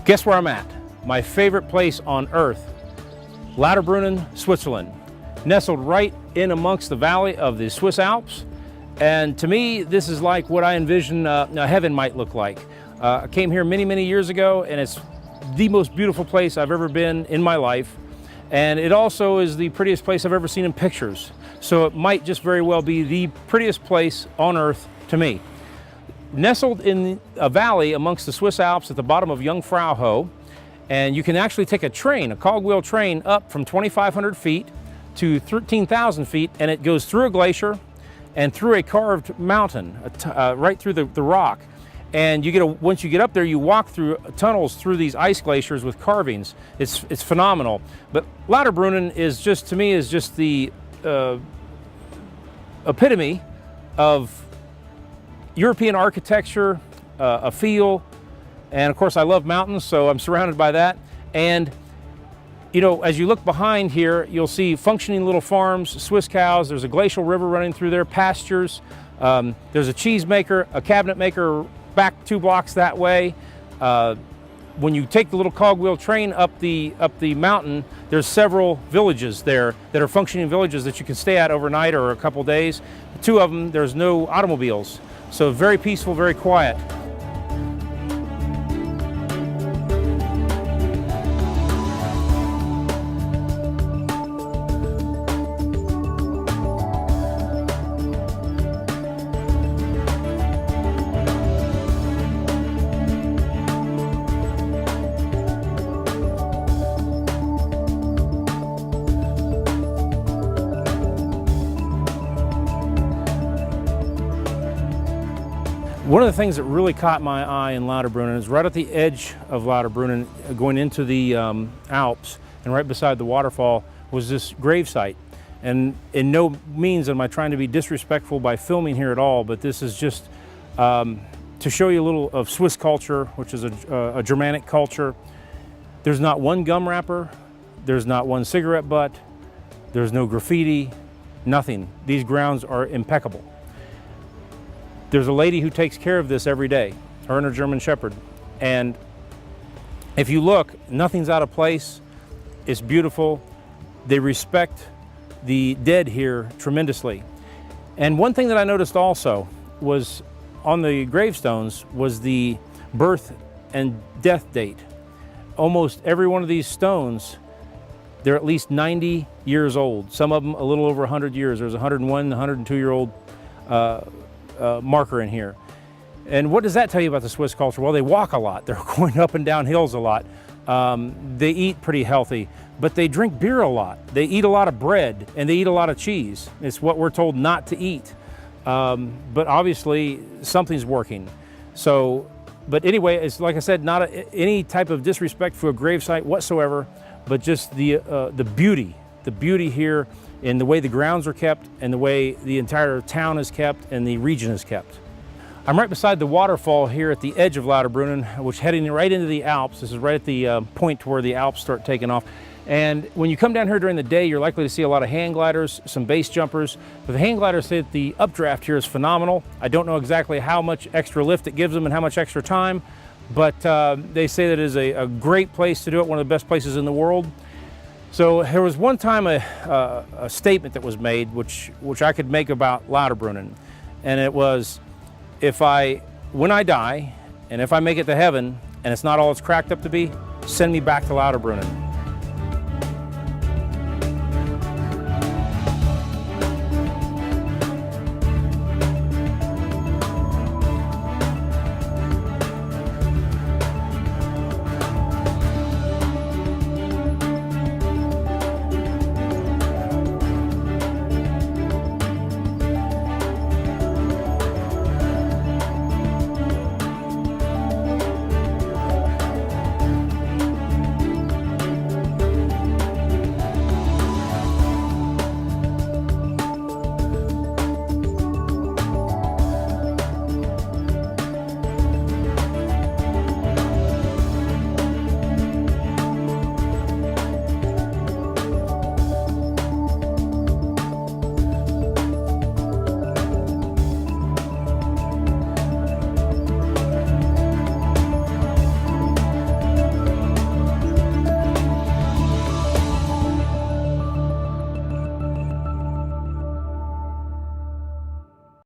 Guess where I'm at? My favorite place on earth, Lauterbrunnen, Switzerland. Nestled right in amongst the valley of the Swiss Alps. And to me, this is like what I envision heaven might look like. I came here many, many years ago, and it's the most beautiful place I've ever been in my life. And it also is the prettiest place I've ever seen in pictures. So it might just very well be the prettiest place on earth to me. Nestled in a valley amongst the Swiss Alps at the bottom of Jungfrau Höhe, and you can actually take a train, a cogwheel train, up from 2,500 feet to 13,000 feet, and it goes through a glacier and through a carved mountain, right through the rock. And you once you get up there, you walk through tunnels through these ice glaciers with carvings. It's phenomenal. But Lauterbrunnen is just, to me, is just the epitome of European architecture, a feel, and of course I love mountains, so I'm surrounded by that. And you know, as you look behind here, you'll see functioning little farms, Swiss cows. There's a glacial river running through there, pastures. There's a cheese maker, a cabinet maker back 2 blocks that way. When you take the little cogwheel train up the mountain, there's several villages there that are functioning villages that you can stay at overnight or a couple days. 2 of them, there's no automobiles. So very peaceful, very quiet. One of the things that really caught my eye in Lauterbrunnen is right at the edge of Lauterbrunnen, going into the Alps, and right beside the waterfall was this gravesite. And in no means am I trying to be disrespectful by filming here at all, but this is just to show you a little of Swiss culture, which is a Germanic culture. There's not one gum wrapper, there's not one cigarette butt, there's no graffiti, nothing. These grounds are impeccable. There's a lady who takes care of this every day, her and her German Shepherd. And if you look, nothing's out of place. It's beautiful. They respect the dead here tremendously. And one thing that I noticed also was on the gravestones was the birth and death date. Almost every one of these stones, they're at least 90 years old. Some of them a little over 100 years. There's a 101, 102-year-old marker in here. And what does that tell you about the Swiss culture? Well, they walk a lot. They're going up and down hills a lot. They eat pretty healthy, but they drink beer a lot. They eat a lot of bread, and they eat a lot of cheese. It's what we're told not to eat. But obviously, something's working. So, but anyway, it's like I said, not any type of disrespect for a gravesite whatsoever, but just the beauty here in the way the grounds are kept and the way the entire town is kept and the region is kept. I'm right beside the waterfall here at the edge of Lauterbrunnen, which heading right into the Alps. This is right at the point where the Alps start taking off. And when you come down here during the day, you're likely to see a lot of hang gliders, some base jumpers. But the hang gliders say that the updraft here is phenomenal. I don't know exactly how much extra lift it gives them and how much extra time, but they say that it is a great place to do it, one of the best places in the world. So there was one time a statement that was made, which I could make about Lauterbrunnen, and it was, when I die, and if I make it to heaven, and it's not all it's cracked up to be, send me back to Lauterbrunnen.